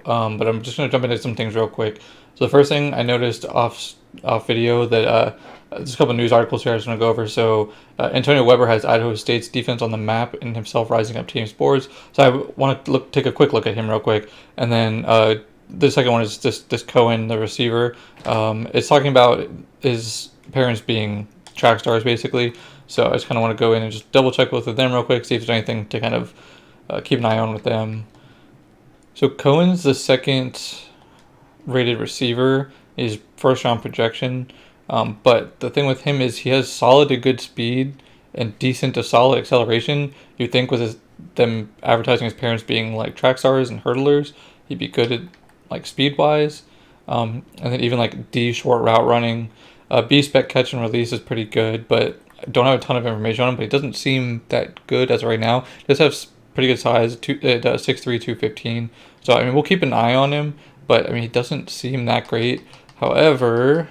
but I'm just gonna jump into some things real quick. So the first thing I noticed off video that there's a couple news articles here I just want to go over. So Antonio Weber has Idaho State's defense on the map and himself rising up team sports. So I want to take a quick look at him real quick, and then the second one is this Cohen, the receiver. It's talking about his parents being track stars basically. So I just kind of want to go in and just double check both of them real quick, see if there's anything to kind of keep an eye on with them. So Cohen's the second rated receiver, his first round projection. But the thing with him is he has solid to good speed and decent to solid acceleration. You'd think with them advertising his parents being like track stars and hurdlers, he'd be good at like speed wise. And then even like D short route running. B spec catch and release is pretty good, but I don't have a ton of information on him. But he doesn't seem that good as of right now. He does have pretty good size, 6'3", 215. So I mean we'll keep an eye on him, but I mean he doesn't seem that great. However,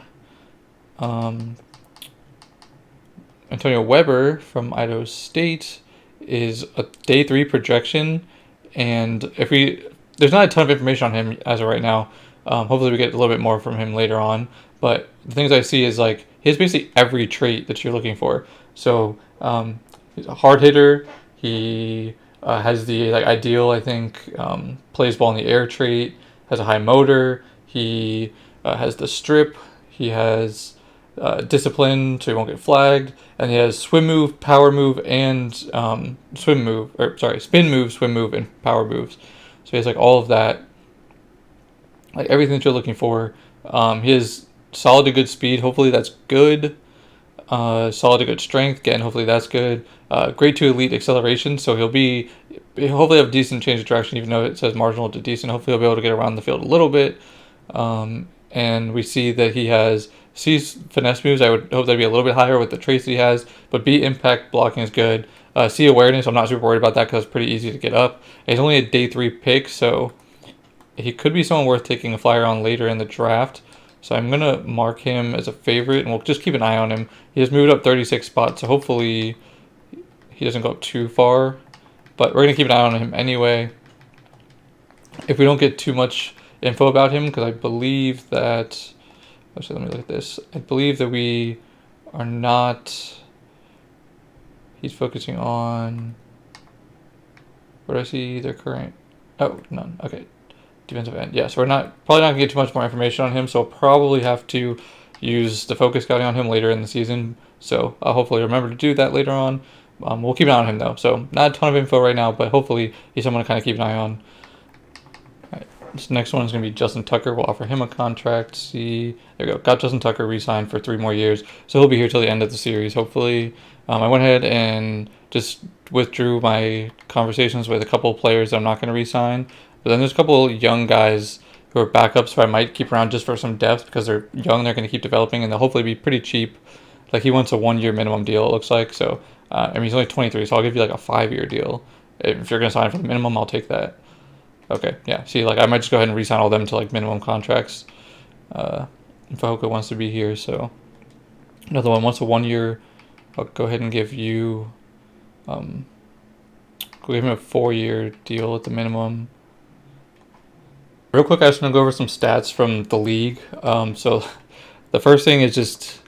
Antonio Weber from Idaho State is a day 3 projection, and there's not a ton of information on him as of right now. Hopefully we get a little bit more from him later on. But the things I see is like he has basically every trait that you're looking for. So he's a hard hitter. He has the like ideal, I think, plays ball in the air trait. Has a high motor. He has the strip. He has discipline, so he won't get flagged, and he has swim move, power move, and spin move, swim move, and power moves. So he has like all of that, like everything that you're looking for. He has solid to good speed. Hopefully that's good. Solid to good strength. Again, hopefully that's good. Great to elite acceleration. So he'll hopefully have decent change of direction, even though it says marginal to decent. Hopefully he'll be able to get around the field a little bit. And we see that he has C's finesse moves. I would hope that'd be a little bit higher with the traits that he has. But B impact blocking is good. C awareness, I'm not super worried about that because it's pretty easy to get up. And he's only a day 3 pick, so he could be someone worth taking a flyer on later in the draft. So I'm going to mark him as a favorite, and we'll just keep an eye on him. He has moved up 36 spots, so hopefully he doesn't go up too far. But we're going to keep an eye on him anyway. If we don't get too much info about him, because I believe that... Actually, let me look at this. I believe that we are not... He's focusing on... Where do I see their current... Oh, none. Okay. Defensive end. Yeah, so we're probably not going to get too much more information on him, so I'll probably have to use the focus scouting on him later in the season. So I'll hopefully remember to do that later on. We'll keep an eye on him, though. So not a ton of info right now, but hopefully he's someone to kind of keep an eye on. All right, this next one is going to be Justin Tucker. We'll offer him a contract. See, there we go. Got Justin Tucker re-signed for 3 more years. So he'll be here till the end of the series, hopefully. I went ahead and just withdrew my conversations with a couple of players that I'm not going to re-sign. But then there's a couple young guys who are backups who I might keep around just for some depth because they're young, they're going to keep developing, and they'll hopefully be pretty cheap. Like he wants a 1-year minimum deal, it looks like. So, I mean, he's only 23, so I'll give you like a 5-year deal. If you're going to sign for the minimum, I'll take that. Okay, yeah. See, like I might just go ahead and re-sign all them to like minimum contracts. If Hoka wants to be here, so another one wants a 1-year. I'll go ahead and give you, go give him a 4-year deal at the minimum. Real quick, I just want to go over some stats from the league. So the first thing is just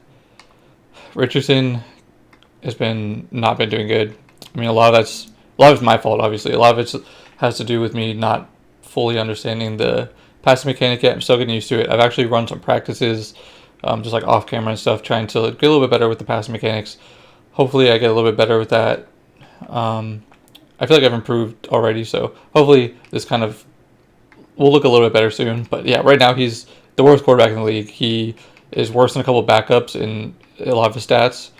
Richardson has not been doing good. I mean, a lot of it's my fault, obviously. A lot of it has to do with me not fully understanding the passing mechanic yet. I'm still getting used to it. I've actually run some practices, just like off camera and stuff, trying to get a little bit better with the passing mechanics. Hopefully I get a little bit better with that. I feel like I've improved already, so hopefully this kind of will look a little bit better soon. But yeah, right now he's the worst quarterback in the league. He is worse than a couple of backups in a lot of his stats.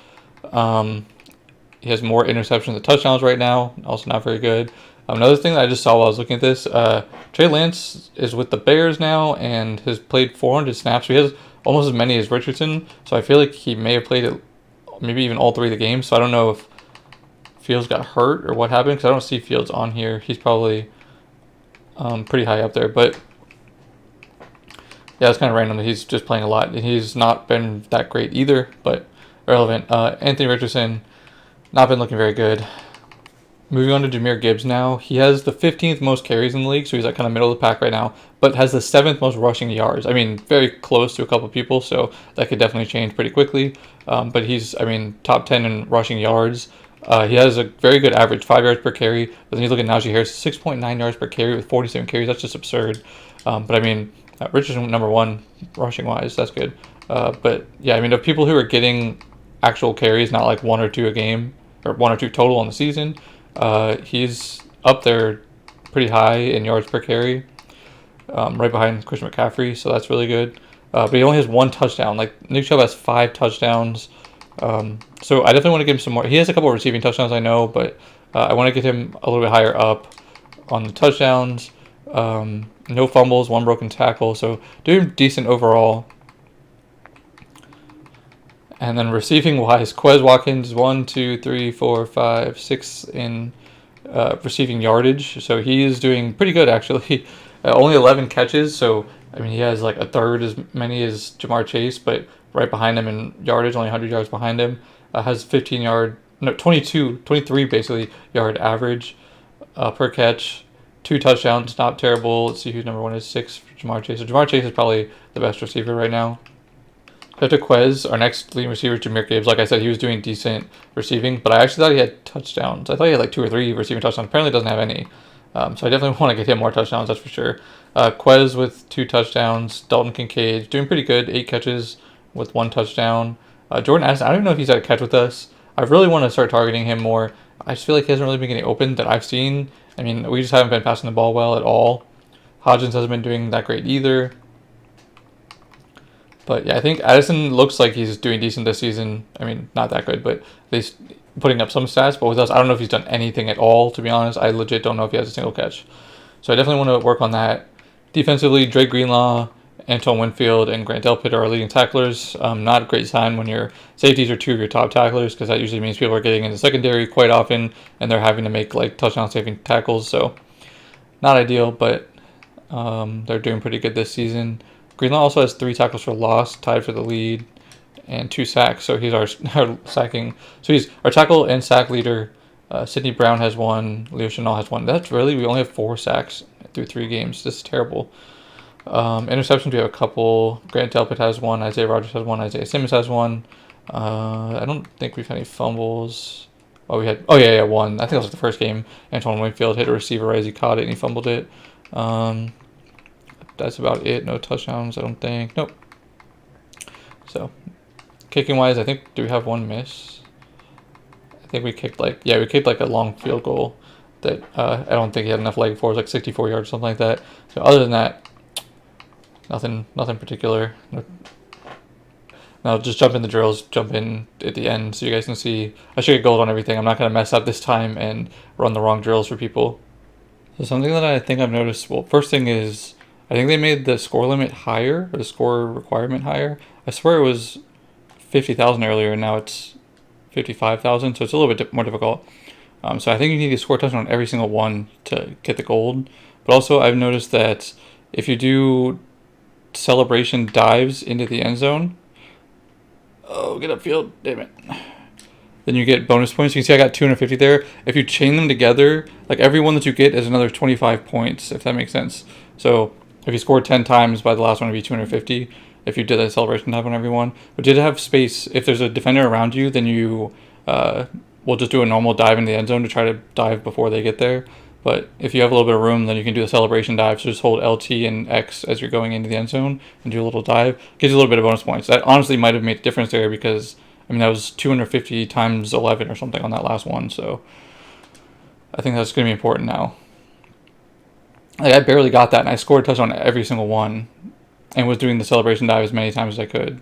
He has more interceptions than touchdowns right now. Also not very good. Another thing that I just saw while I was looking at this, Trey Lance is with the Bears now and has played 400 snaps. So he has almost as many as Richardson. So I feel like he may have played maybe even all 3 of the games. So I don't know if Fields got hurt or what happened because I don't see Fields on here. He's probably pretty high up there. But yeah, it's kind of random that he's just playing a lot. He's not been that great either, but irrelevant. Anthony Richardson, not been looking very good. Moving on to Jahmyr Gibbs now. He has the 15th most carries in the league, so he's like kind of middle of the pack right now, but has the 7th most rushing yards. I mean, very close to a couple people, so that could definitely change pretty quickly. But he's, I mean, top 10 in rushing yards. He has a very good average, 5 yards per carry. But then you look at Najee Harris, 6.9 yards per carry with 47 carries. That's just absurd. But I mean, Richardson number one rushing wise, that's good. But yeah, I mean, of people who are getting actual carries, not like 1 or 2 a game or 1 or 2 total on the season, he's up there pretty high in yards per carry, right behind Christian McCaffrey, so that's really good. But he only has 1 touchdown. Like, Nick Chubb has 5 touchdowns. So I definitely want to give him some more. He has a couple of receiving touchdowns, I know, but I want to get him a little bit higher up on the touchdowns. No fumbles, 1 broken tackle, so doing decent overall. And then receiving wise, Quez Watkins 1, 2, 3, 4, 5, 6 in receiving yardage. So he is doing pretty good actually. Only 11 catches, so I mean he has like a third as many as Jamar Chase, but right behind him in yardage, only 100 yards behind him. Has 23 basically yard average per catch. 2 touchdowns, not terrible. Let's see who number 1 is. 6 for Jamar Chase. So Jamar Chase is probably the best receiver right now. After Quez, our next leading receiver, Jahmyr Gibbs. Like I said, he was doing decent receiving, but I actually thought he had touchdowns. I thought he had like 2 or 3 receiving touchdowns. Apparently doesn't have any. So I definitely want to get him more touchdowns, that's for sure. Quez with 2 touchdowns. Dalton Kincaid doing pretty good. 8 catches with 1 touchdown. Jordan Addison, I don't even know if he's had a catch with us. I really want to start targeting him more. I just feel like he hasn't really been getting open that I've seen. I mean, we just haven't been passing the ball well at all. Hodgins hasn't been doing that great either. But yeah, I think Addison looks like he's doing decent this season. I mean, not that good, but at least putting up some stats. But with us, I don't know if he's done anything at all, to be honest. I legit don't know if he has a single catch. So I definitely want to work on that. Defensively, Drake Greenlaw, Antoine Winfield, and Grant Delpit are our leading tacklers. Not a great sign when your safeties are 2 of your top tacklers, because that usually means people are getting into secondary quite often, and they're having to make like touchdown saving tackles. So not ideal, but they're doing pretty good this season. Greenlaw also has 3 tackles for loss, tied for the lead, and 2 sacks. So he's our sacking. So he's our tackle and sack leader. Sidney Brown has 1. Leo Chenal has 1. That's really, we only have 4 sacks through 3 games. This is terrible. Interceptions, we have a couple. Grant Delpit has 1. Isaiah Rogers has 1. Isaiah Simmons has 1. I don't think we've had any fumbles. Oh, we had. Oh yeah, 1. I think that was the first game. Antoine Winfield hit a receiver right as he caught it and he fumbled it. That's about it. No touchdowns, I don't think. Nope. So, kicking wise, I think, do we have 1 miss? I think we kicked like a long field goal that I don't think he had enough leg for. It was like 64 yards, something like that. So other than that, nothing particular. Now just jump in the drills, jump in at the end so you guys can see. I should get gold on everything. I'm not going to mess up this time and run the wrong drills for people. So something that I think I've noticed, well, first thing is, I think they made the score limit higher, or the score requirement higher. I swear it was 50,000 earlier, and now it's 55,000, so it's a little bit more difficult. So I think you need to score a touchdown on every single one to get the gold. But also, I've noticed that if you do celebration dives into the end zone, oh, get upfield, damn it. Then you get bonus points. You can see I got 250 there. If you chain them together, like every one that you get is another 25 points, if that makes sense. So if you scored 10 times by the last one, it'd be 250. If you did a celebration dive on everyone. But did have space. If there's a defender around you, then you will just do a normal dive into the end zone to try to dive before they get there. But if you have a little bit of room, then you can do the celebration dive. So just hold LT and X as you're going into the end zone and do a little dive. Gives you a little bit of bonus points. That honestly might have made a difference there because, I mean, that was 250 times 11 or something on that last one. So I think that's going to be important now. Like, I barely got that, and I scored a touchdown on every single one and was doing the celebration dive as many times as I could.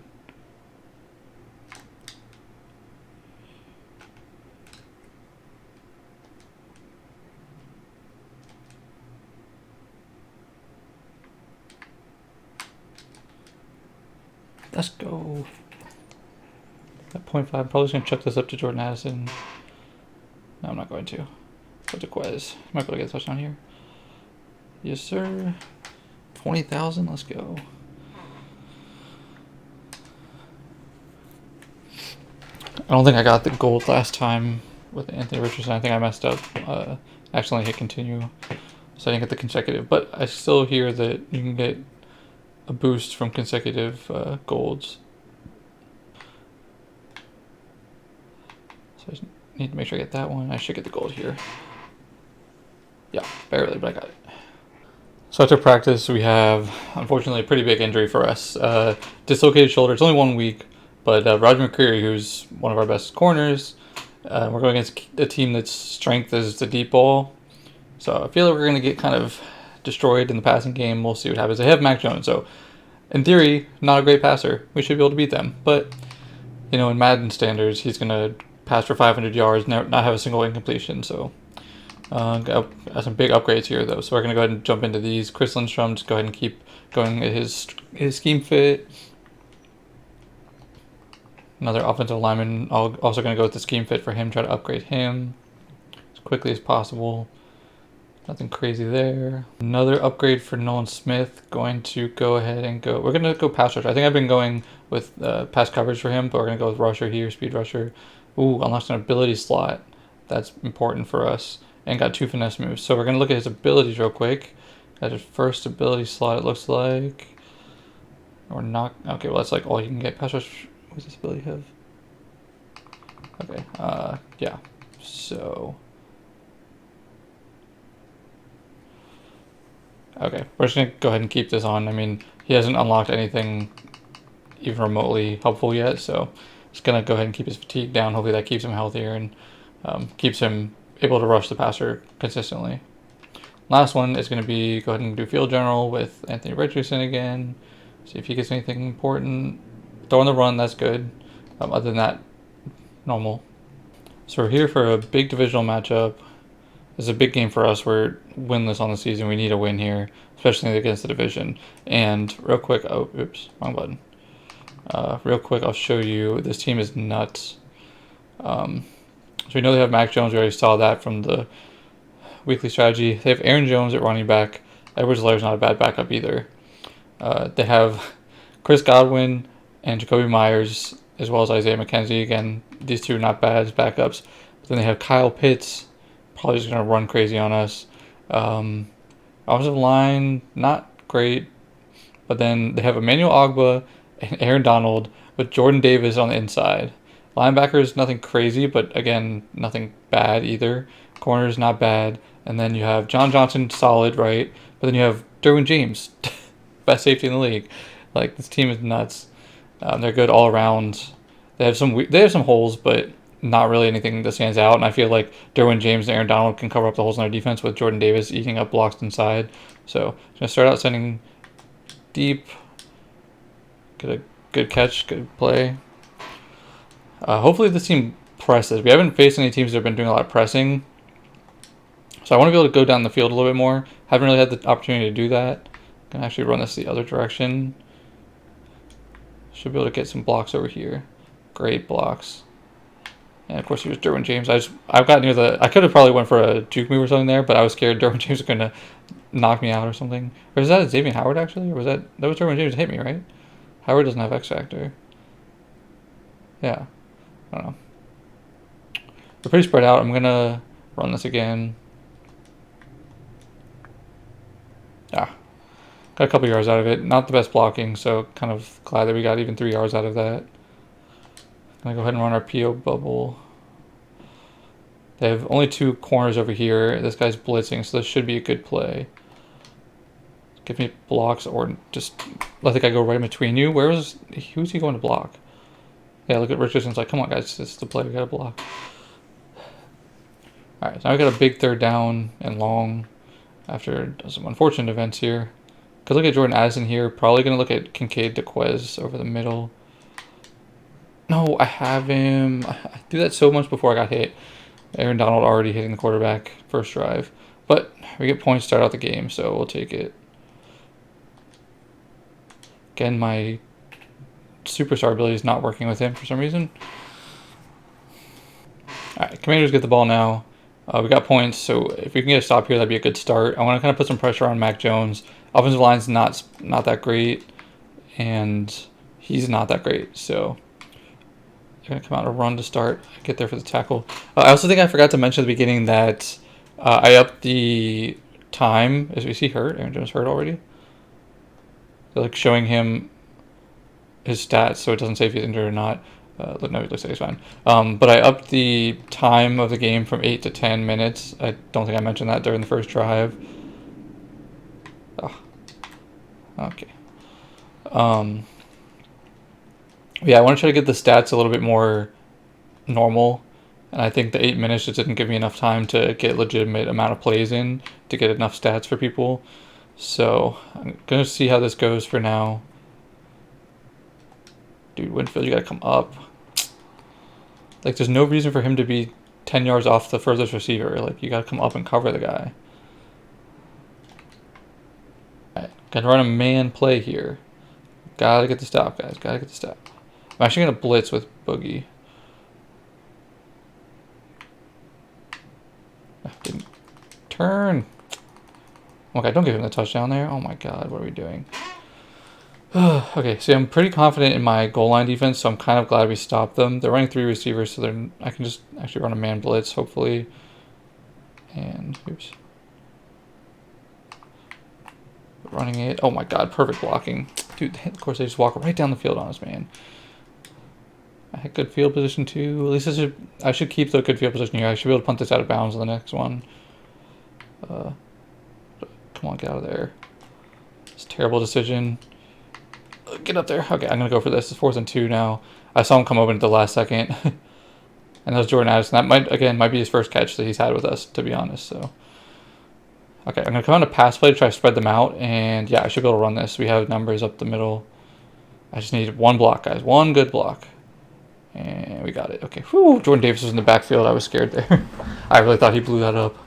Let's go. At 0.5, I'm probably just going to chuck this up to Jordan Addison. No, I'm not going to. Go to Quez. Might be able to get a touchdown here. Yes, sir. 20,000. Let's go. I don't think I got the gold last time. with Anthony Richardson. I think I messed up. Accidentally hit continue, so I didn't get the consecutive. But I still hear that you can get a boost from consecutive golds. So I just need to make sure I get that one. I should get the gold here. Yeah, barely, but I got it. So after practice, we have, unfortunately, a pretty big injury for us. Dislocated shoulder. It's only 1 week, but Roger McCreary, who's one of our best corners, we're going against a team that's strength is the deep ball. So I feel like we're going to get kind of destroyed in the passing game. We'll see what happens. They have Mac Jones, so in theory, not a great passer. We should be able to beat them. But, in Madden standards, he's going to pass for 500 yards, not have a single incompletion. So got some big upgrades here, though. So we're going to go ahead and jump into these. Chris Lindstrom, just go ahead and keep going at his scheme fit. Another offensive lineman, also going to go with the scheme fit for him, try to upgrade him as quickly as possible. Nothing crazy there. Another upgrade for Nolan Smith. Going to go ahead and go. We're going to go pass rusher. I think I've been going with pass coverage for him, but we're going to go with rusher here, speed rusher. Ooh, unlocks an ability slot. That's important for us. And got 2 finesse moves. So we're going to look at his abilities real quick. Got his first ability slot, it looks like. Or not. Okay, well, that's like all you can get. Pass rush. What does this ability have? Okay, yeah. So. Okay, we're just going to go ahead and keep this on. I mean, he hasn't unlocked anything even remotely helpful yet, so just going to go ahead and keep his fatigue down. Hopefully that keeps him healthier and keeps him able to rush the passer consistently. Last one is going to be go ahead and do field general with Anthony Richardson again. See if he gets anything important. Throw on the run, that's good. Other than that, normal. So we're here for a big divisional matchup. This is a big game for us. We're winless on the season. We need a win here, especially against the division. And real quick, oh, oops, wrong button. Real quick, I'll show you. This team is nuts. So we know they have Mac Jones. We already saw that from the weekly strategy. They have Aaron Jones at running back. Edwards-Helaire's not a bad backup either. They have Chris Godwin and Jacoby Myers, as well as Isaiah McKenzie. Again, these two not bad as backups. But then they have Kyle Pitts. Probably just going to run crazy on us. Offensive line, not great. But then they have Emmanuel Ogbah and Aaron Donald with Jordan Davis on the inside. Linebackers, nothing crazy, but again, nothing bad either. Corners, not bad. And then you have John Johnson, solid, right? But then you have Derwin James, best safety in the league. Like, this team is nuts. They're good all around. They have some holes, but not really anything that stands out. And I feel like Derwin James and Aaron Donald can cover up the holes in our defense with Jordan Davis eating up blocks inside. So I'm going to start out sending deep. Get a good catch, good play. Hopefully this team presses. We haven't faced any teams that have been doing a lot of pressing. So I want to be able to go down the field a little bit more. Haven't really had the opportunity to do that. Can actually run this the other direction. Should be able to get some blocks over here. Great blocks. And of course, he was Derwin James. I've got near the. I could have probably went for a juke move or something there, but I was scared Derwin James was going to knock me out or something. Or is that Xavier Howard actually? Or was that was Derwin James that hit me, right? Howard doesn't have X Factor. Yeah, I don't know. We're pretty spread out. I'm gonna run this again. Ah, got a couple yards out of it. Not the best blocking, so kind of glad that we got even 3 yards out of that. I'm going to go ahead and run our PO bubble. They have only 2 corners over here. This guy's blitzing, so this should be a good play. Give me blocks or just let the guy go right in between you. Who's he going to block? Yeah, look at Richardson's like, come on, guys, this is the play. We got to block. All right, so now we got a big 3rd down and long after some unfortunate events here. Could look at Jordan Addison here. Probably going to look at Kincaid DeQuez over the middle. No, I have him. I do that so much before I got hit. Aaron Donald already hitting the quarterback first drive. But we get points to start out the game, so we'll take it. Again, my superstar ability is not working with him for some reason. Alright, Commanders get the ball now. We got points, so if we can get a stop here, that'd be a good start. I want to kind of put some pressure on Mac Jones. Offensive line's not that great, and he's not that great, so They're gonna come out and run to start. Get there for the tackle. I also think I forgot to mention at the beginning that I upped the time. Is he hurt? Aaron Jones hurt already? They're like showing him his stats so it doesn't say if he's injured or not. No, it looks like he's fine. But I upped the time of the game from 8 to 10 minutes. I don't think I mentioned that during the first drive. Oh. Okay. Yeah, I want to try to get the stats a little bit more normal. And I think the 8 minutes just didn't give me enough time to get legitimate amount of plays in to get enough stats for people. So I'm going to see how this goes for now. Dude, Winfield, you got to come up. Like, there's no reason for him to be 10 yards off the furthest receiver. Like, you got to come up and cover the guy. Alright, got to run a man play here. Got to get the stop, guys. Got to get the stop. I'm actually going to blitz with Boogie. Didn't turn. Okay, don't give him the touchdown there. Oh my god, what are we doing? Okay, see, I'm pretty confident in my goal line defense, so I'm kind of glad we stopped them. They're running 3 receivers, so I can just actually run a man blitz, hopefully. And, oops. Running it. Oh my god, perfect blocking. Dude, of course they just walk right down the field on us, man. I had good field position too. At least I should keep the good field position here. I should be able to punt this out of bounds on the next one. Come on, get out of there. It's a terrible decision. Get up there. Okay, I'm going to go for this. It's 4th and 2 now. I saw him come open at the last second. And that was Jordan Addison. That might be his first catch that he's had with us, to be honest. So, okay, I'm going to come on a pass play to try to spread them out. And yeah, I should be able to run this. We have numbers up the middle. I just need one block, guys. One good block. And we got it. Okay. Whew, Jordan Davis was in the backfield. I was scared there. I really thought he blew that up.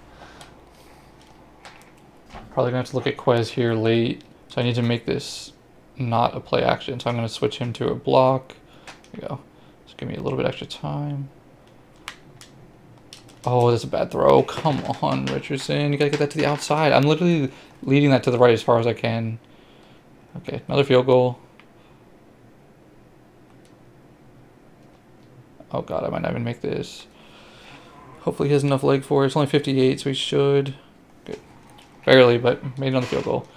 Probably going to have to look at Quez here late. So I need to make this not a play action. So I'm going to switch him to a block. There we go. Just give me a little bit extra time. Oh, that's a bad throw. Come on, Richardson. You got to get that to the outside. I'm literally leading that to the right as far as I can. Okay, another field goal. Oh, God, I might not even make this. Hopefully he has enough leg for it. It's only 58, so he should. Good. Barely, but made it on the field goal.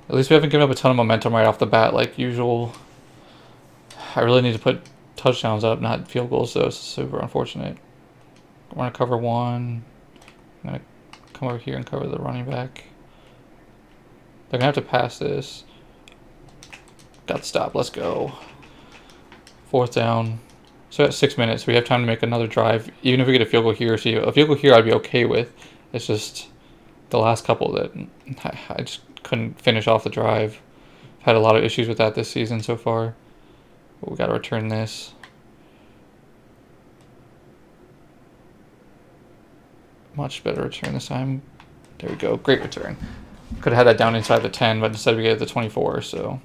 At least we haven't given up a ton of momentum right off the bat like usual. I really need to put touchdowns up, not field goals, so it's super unfortunate. I want to cover one. I'm going to come over here and cover the running back. They're going to have to pass this. Got the stop. Let's go. 4th down. So at 6 minutes, we have time to make another drive. Even if we get a field goal here, see a field goal here, I'd be okay with. It's just the last couple that I just couldn't finish off the drive. I've had a lot of issues with that this season so far. But we got to return this. Much better return this time. There we go. Great return. Could have had that down inside the 10, but instead we get it to 24. So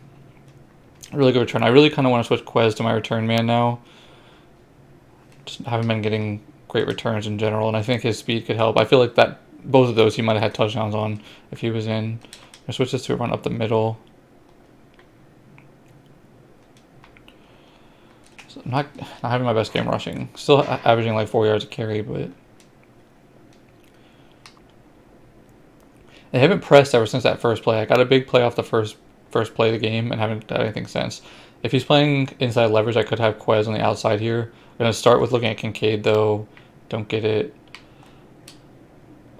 really good return. I really kind of want to switch Quez to my return man now. Just haven't been getting great returns in general, and I think his speed could help. I feel like that both of those he might have had touchdowns on if he was in. I switch this to a run up the middle. So I'm not having my best game rushing. Still averaging like 4 yards a carry, but they haven't pressed ever since that first play. I got a big play off the first play of the game and haven't done anything since. If he's playing inside leverage, I could have Quez on the outside here. I'm going to start with looking at Kincaid, though. Don't get it.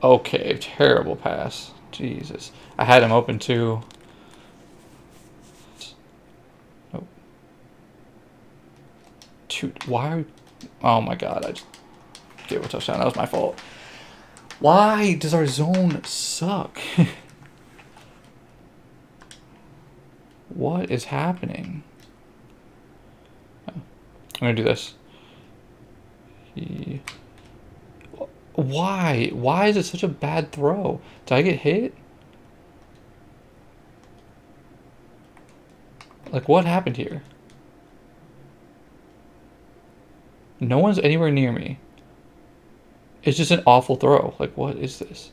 Okay, terrible pass. Jesus. I had him open, too. Nope. Why? Oh, my God. I just gave a touchdown. That was my fault. Why does our zone suck? What is happening? I'm going to do this. Why? Why is it such a bad throw? Did I get hit? Like, what happened here? No one's anywhere near me. It's just an awful throw. Like, what is this?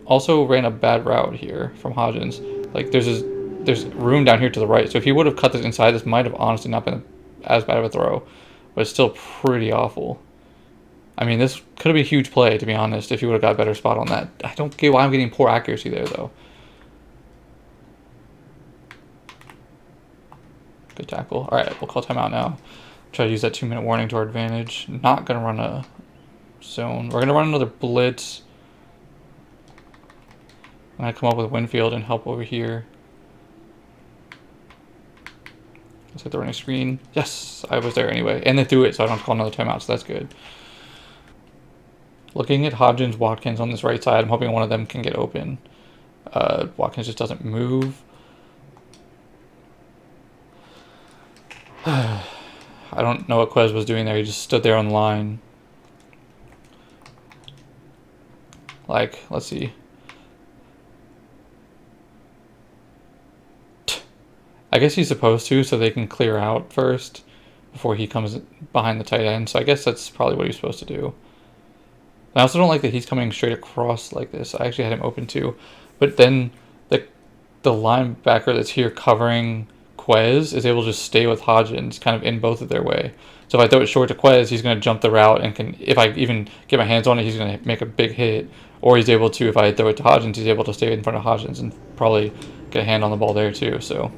Also ran a bad route here from Hodgins. Like, there's this there's room down here to the right. So if he would have cut this inside, this might have honestly not been as bad of a throw, but it's still pretty awful. I mean, this could have been a huge play, to be honest, if he would have got a better spot on that. I don't get why I'm getting poor accuracy there, though. Good tackle. All right, we'll call timeout now. Try to use that 2-minute warning to our advantage. Not going to run a zone. We're going to run another blitz. I'm going to come up with Winfield and help over here. Let's hit the running screen. Yes, I was there anyway. And they threw it, so I don't have to call another timeout, so that's good. Looking at Hodgins, Watkins on this right side, I'm hoping one of them can get open. Watkins just doesn't move. I don't know what Quez was doing there. He just stood there on the line. Like, let's see. I guess he's supposed to, so they can clear out first before he comes behind the tight end. So I guess that's probably what he's supposed to do. I also don't like that he's coming straight across like this. I actually had him open too. But then the linebacker that's here covering Quez is able to just stay with Hodgins kind of in both of their way. So if I throw it short to Quez, he's going to jump the route and can, if I even get my hands on it, he's going to make a big hit. Or he's able to, if I throw it to Hodgins, he's able to stay in front of Hodgins and probably get a hand on the ball there too. So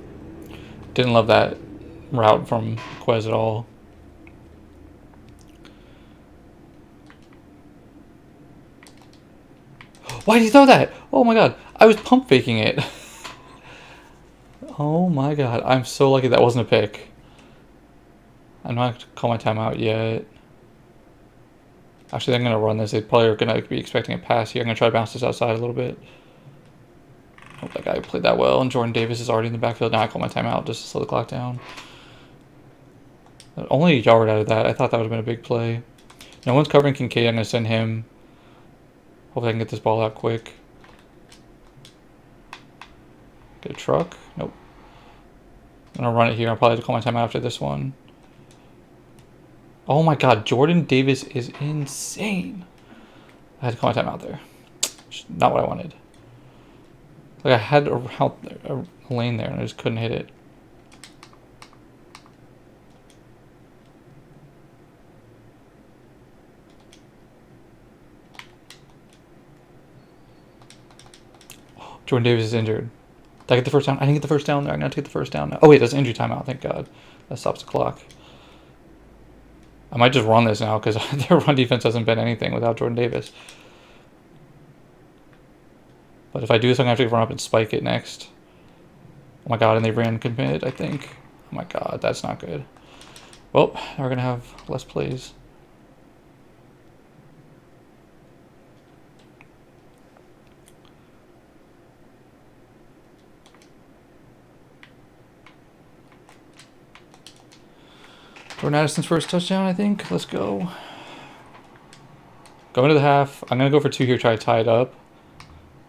didn't love that route from Quez at all. Why did he throw that? Oh my god. I was pump faking it. Oh my god. I'm so lucky that wasn't a pick. I'm not going to call my timeout yet. Actually, I'm going to run this. They probably are going to be expecting a pass here. I'm going to try to bounce this outside a little bit. Hope that guy played that well. And Jordan Davis is already in the backfield. Now I call my timeout just to slow the clock down. Only a yard out of that. I thought that would have been a big play. No one's covering Kincaid. I'm going to send him. Hopefully I can get this ball out quick. Get a truck. Nope. I'm going to run it here. I'll probably have to call my timeout after this one. Oh my god. Jordan Davis is insane. I had to call my timeout there. Not what I wanted. Like I had a lane there and I just couldn't hit it. Jordan Davis is injured. Did I get the first down? I didn't get the first down there. I'm going to take the first down now. Oh, wait, that's an injury timeout. Thank God. That stops the clock. I might just run this now because their run defense hasn't been anything without Jordan Davis. But if I do this, I'm going to have to run up and spike it next. Oh my god, and they ran commit, I think. Oh my god, that's not good. Well, we're going to have less plays. Jordan Addison's first touchdown, I think. Let's go. Go into the half. I'm going to go for 2 here, try to tie it up.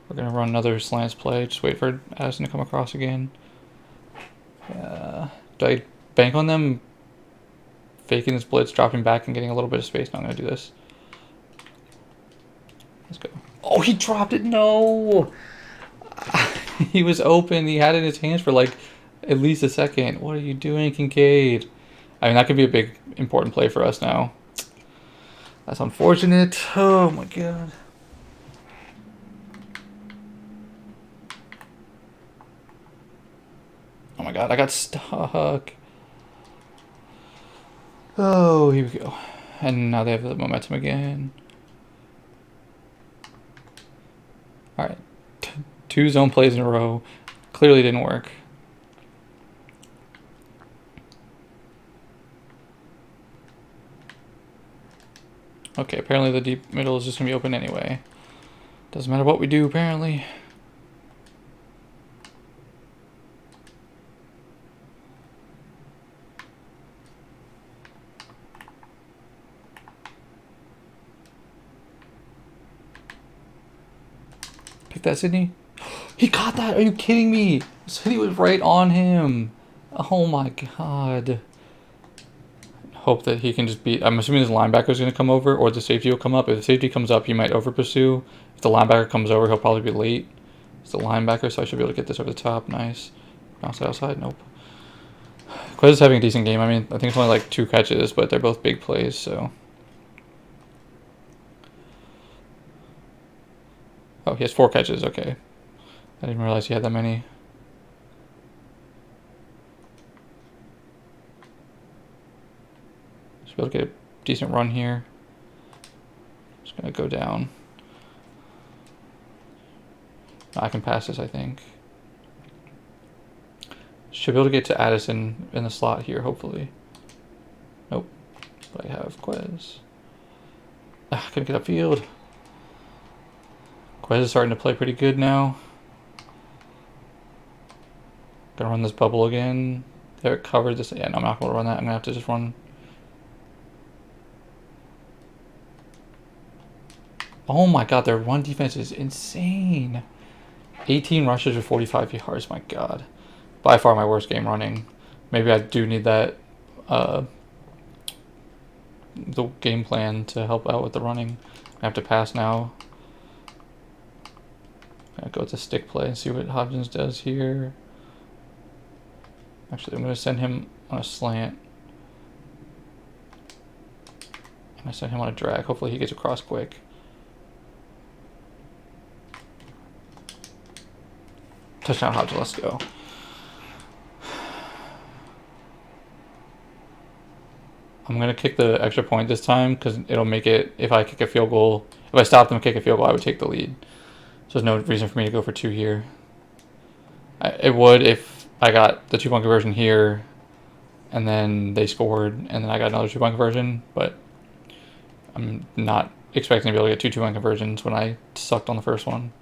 We're going to run another slants play. Just wait for Addison to come across again. Do I bank on them faking this blitz, dropping back, and getting a little bit of space? No, I'm going to do this. Let's go. Oh, he dropped it. No. He was open. He had it in his hands for like at least a second. What are you doing, Kincaid? I mean, that could be a big, important play for us now. That's unfortunate. Oh, my God. Oh, my God. I got stuck. Oh, here we go. And now they have the momentum again. All right. 2 zone plays in a row. Clearly didn't work. Okay, apparently the deep middle is just going to be open anyway. Doesn't matter what we do, apparently. Pick that, Sydney. He caught that! Are you kidding me? Sydney was right on him. Oh my god. Hope that he can just beat. I'm assuming this linebacker is going to come over, or the safety will come up. If the safety comes up, he might over pursue. If the linebacker comes over, he'll probably be late. It's the linebacker, so I should be able to get this over the top. Nice. Outside. Nope. Quez is having a decent game. I mean, I think it's only like 2 catches, but they're both big plays, so. Oh, he has 4 catches. Okay. I didn't realize he had that many. Should be able to get a decent run here. Just gonna go down. I can pass this, I think. Should be able to get to Addison in the slot here, hopefully. Nope. But I have Quez. Couldn't get upfield. Quez is starting to play pretty good now. Gonna run this bubble again. They have it covered this. Yeah, no, I'm not gonna run that. I'm gonna have to just run. Oh my god, their run defense is insane. 18 rushes with 45 yards. My god. By far my worst game running. Maybe I do need that the game plan to help out with the running. I have to pass now. I'll go with the stick play and see what Hodgins does here. Actually, I'm going to send him on a slant. I'm going to send him on a drag. Hopefully he gets across quick. Touchdown, Hodgins. Let's go. I'm going to kick the extra point this time because it'll make it, if I kick a field goal, if I stop them and kick a field goal, I would take the lead. So there's no reason for me to go for 2 here. It would if I got the 2-point conversion here and then they scored and then I got another 2-point conversion, but I'm not expecting to be able to get 2 2-point conversions when I sucked on the first one.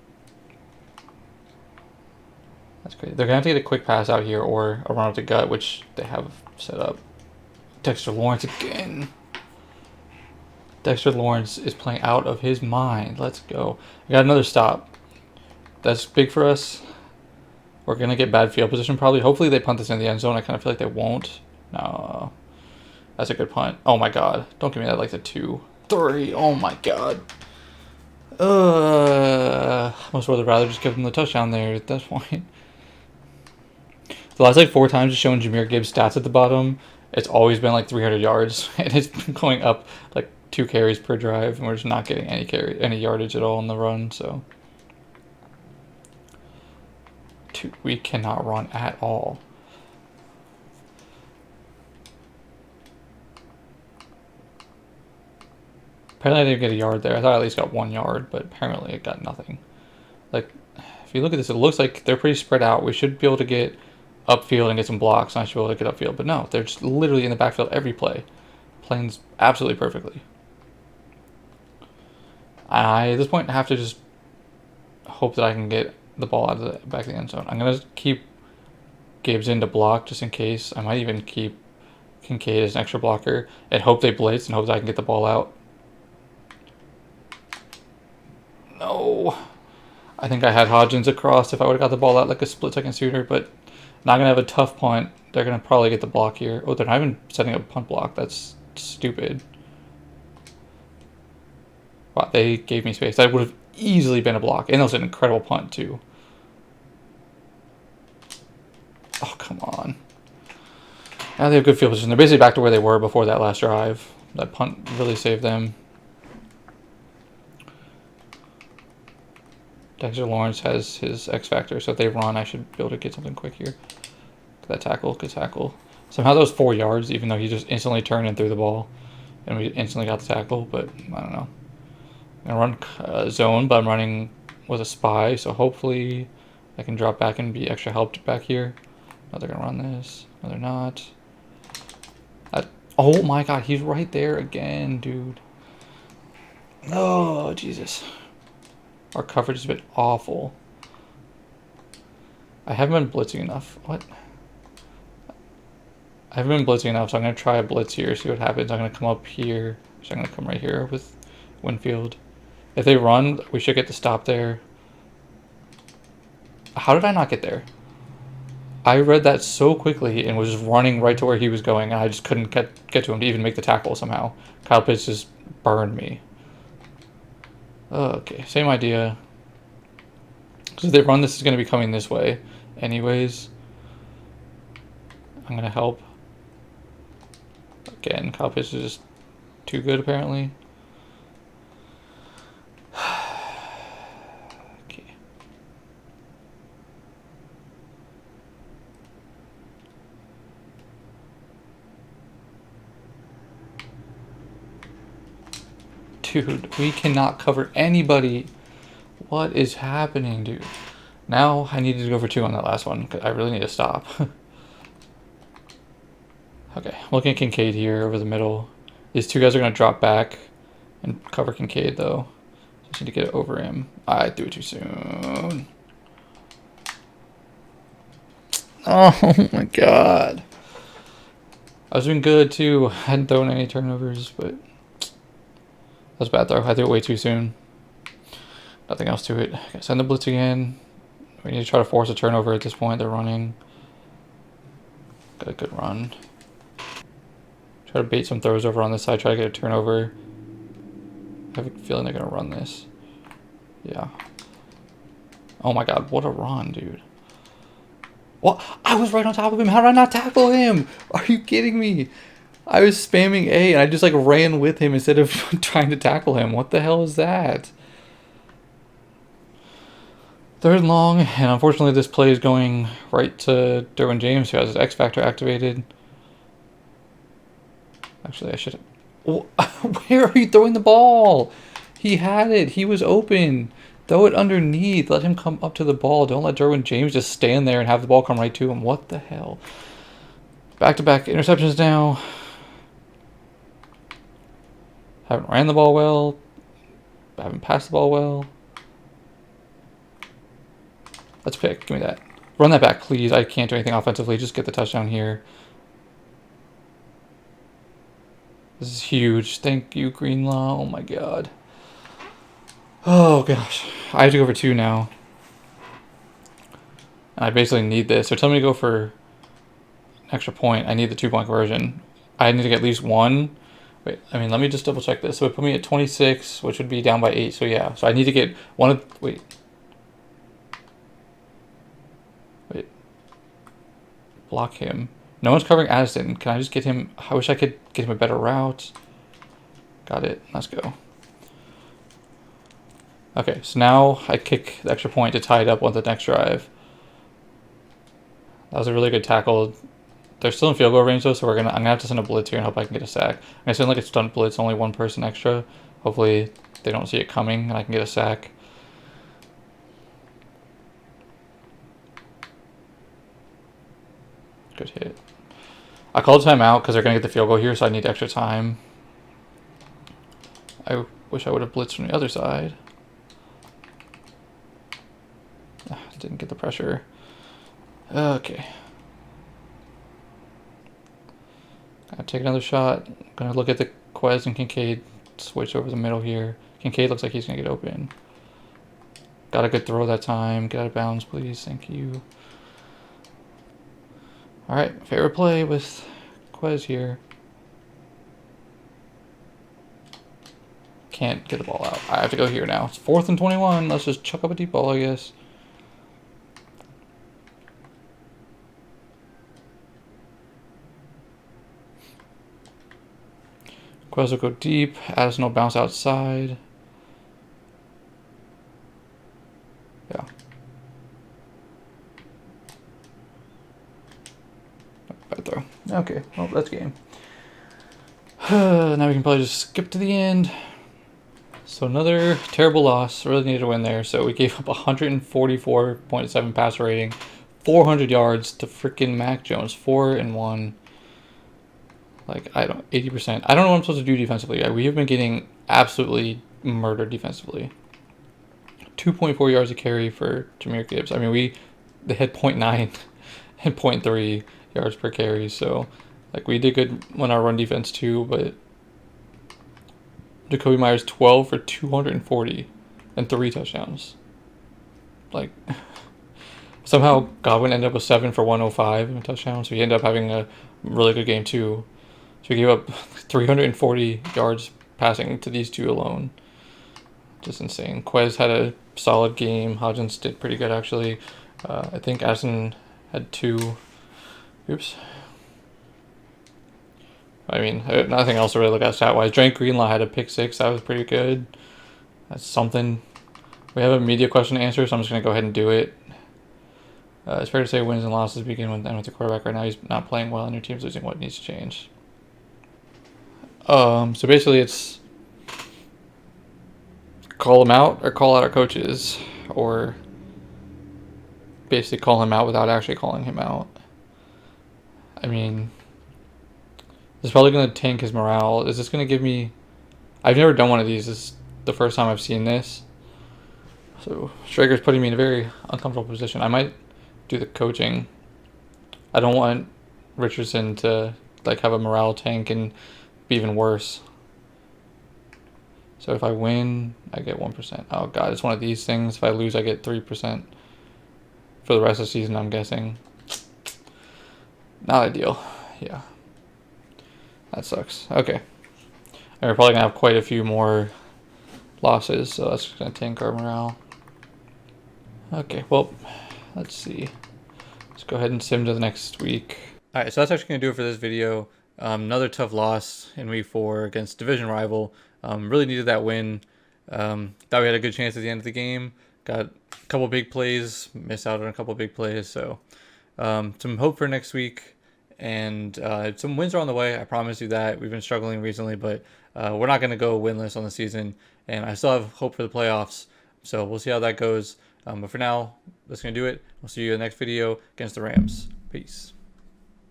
That's great. They're going to have to get a quick pass out here or a run up the gut, which they have set up. Dexter Lawrence again. Dexter Lawrence is playing out of his mind. Let's go. I got another stop. That's big for us. We're going to get bad field position probably. Hopefully they punt this in the end zone. I kind of feel like they won't. No. That's a good punt. Oh my god. Don't give me that like the 2. 3. Oh my god. Most would rather just give them the touchdown there at that point. The last like 4 times it's shown Jahmyr Gibbs stats at the bottom. It's always been like 300 yards, and it's been going up like 2 carries per drive, and we're just not getting any yardage at all in the run. So we cannot run at all. Apparently I didn't get a yard there. I thought I at least got 1 yard, but apparently it got nothing. Like, if you look at this, it looks like they're pretty spread out. We should be able to get upfield and get some blocks, and I should be able to get upfield. But no, they're just literally in the backfield every play. Playing absolutely perfectly. I, at this point, have to just hope that I can get the ball out of the back of the end zone. I'm going to keep Gibbs in to block just in case. I might even keep Kincaid as an extra blocker and hope they blitz and hope that I can get the ball out. No. I think I had Hodgins across if I would have got the ball out like a split second sooner, but not going to have a tough punt. They're going to probably get the block here. Oh, they're not even setting up a punt block. That's stupid. Wow, they gave me space. That would have easily been a block. And it was an incredible punt, too. Oh, come on. Now they have good field position. They're basically back to where they were before that last drive. That punt really saved them. Dexter Lawrence has his X factor, so if they run, I should be able to get something quick here. That tackle, good tackle. Somehow that was 4 yards, even though he just instantly turned and threw the ball. And we instantly got the tackle, but I don't know. I'm going to run zone, but I'm running with a spy, so hopefully I can drop back and be extra helped back here. No, they're going to run this. No, they're not. Oh my god, he's right there again, dude. Oh, Jesus. Our coverage has been awful. I haven't been blitzing enough. What? I haven't been blitzing enough, so I'm going to try a blitz here, see what happens. I'm going to come up here. So I'm going to come right here with Winfield. If they run, we should get the stop there. How did I not get there? I read that so quickly and was just running right to where he was going, and I just couldn't get to him to even make the tackle somehow. Kyle Pitts just burned me. Okay, same idea. Because if they run, this is going to be coming this way anyways. I'm gonna help. Again, Kyle Pitts is just too good apparently. Okay. Dude, we cannot cover anybody. What is happening, dude? Now I needed to go for 2 on that last one. I really need to stop. Okay, looking at Kincaid here over the middle. These two guys are going to drop back and cover Kincaid, though. Just need to get it over him. I threw it too soon. Oh my god. I was doing good, too. I hadn't thrown any turnovers, but that was a bad throw. I threw it way too soon. Nothing else to it. Okay, send the blitz again. We need to try to force a turnover at this point. They're running. Got a good run. Try to bait some throws over on this side. Try to get a turnover. I have a feeling they're going to run this. Yeah. Oh my god, what a run, dude. What? I was right on top of him. How did I not tackle him? Are you kidding me? I was spamming A and I just like ran with him instead of trying to tackle him. What the hell is that? 3rd and long, and unfortunately this play is going right to Derwin James, who has his X Factor activated. Actually, I should have... Where are you throwing the ball? He had it. He was open. Throw it underneath. Let him come up to the ball. Don't let Derwin James just stand there and have the ball come right to him. What the hell? Back-to-back interceptions now. Haven't ran the ball well. Haven't passed the ball well. Let's pick. Give me that. Run that back, please. I can't do anything offensively. Just get the touchdown here. This is huge. Thank you, Greenlaw. Oh my god. Oh gosh. I have to go for 2 now. And I basically need this. They're telling me to go for an extra point. I need the 2-point conversion. I need to get at least 1. Wait, I mean, let me just double check this. So it put me at 26, which would be down by 8. So yeah. So I need to get 1 of... Wait. Block him. No one's covering Addison. Can I just get him? I wish I could get him a better route. Got it. Let's go. Okay, so now I kick the extra point to tie it up with the next drive. That was a really good tackle. They're still in field goal range though, so I'm gonna have to send a blitz here and hope I can get a sack. I'm gonna send like a stunt blitz, only 1 person extra. Hopefully they don't see it coming and I can get a sack. Good hit. I called timeout because they're going to get the field goal here, so I need extra time. I wish I would have blitzed from the other side. Didn't get the pressure. Okay. I'll take another shot. I'm going to look at the Quez and Kincaid switch over the middle here. Kincaid looks like he's going to get open. Got a good throw that time. Get out of bounds, please. Thank you. Alright, favorite play with Quez here. Can't get the ball out. I have to go here now. It's 4th and 21. Let's just chuck up a deep ball, I guess. Quez will go deep. Addison will bounce outside. Yeah. Bad throw. Okay, well, that's game. Now we can probably just skip to the end. So another terrible loss. Really needed to win there. So we gave up 144.7 passer rating, 400 yards to freaking Mac Jones, 4-1. Like, 80%. I don't know what I'm supposed to do defensively. We have been getting absolutely murdered defensively. 2.4 yards a carry for Jahmyr Gibbs. I mean, they had 0.9 and 0.3 yards per carry. So, like, we did good on our run defense too, but Jacoby Myers 12 for 240 and 3 touchdowns. Like, somehow Godwin ended up with 7 for 105 and a touchdown, so he ended up having a really good game too. So he gave up 340 yards passing to these two alone. Just insane. Quez had a solid game. Hodgins did pretty good, actually. I think Addison had 2. Oops. I mean, nothing else to really look at stat-wise. Drake Greenlaw had a pick six. That was pretty good. That's something. We have a media question to answer, so I'm just going to go ahead and do it. It's fair to say wins and losses begin with the quarterback. Right now, he's not playing well, and your team's losing. What needs to change? So basically, it's call him out or call out our coaches, or basically call him out without actually calling him out. I mean, this is probably going to tank his morale. Is this going to give me... I've never done one of these. This is the first time I've seen this. So Strager's putting me in a very uncomfortable position. I might do the coaching. I don't want Richardson to like have a morale tank and be even worse. So if I win, I get 1%. Oh god, it's one of these things. If I lose, I get 3% for the rest of the season, I'm guessing. Not ideal. Yeah. That sucks. Okay. And we're probably going to have quite a few more losses, so that's going to tank our morale. Okay, well, let's see. Let's go ahead and sim to the next week. Alright, so that's actually going to do it for this video. Another tough loss in week 4 against division rival. Really needed that win. Thought we had a good chance at the end of the game. Got a couple big plays, missed out on a couple big plays. So some hope for next week. And some wins are on the way. I promise you that. We've been struggling recently, but we're not going to go winless on the season. And I still have hope for the playoffs. So we'll see how that goes. But for now, that's going to do it. We'll see you in the next video against the Rams. Peace.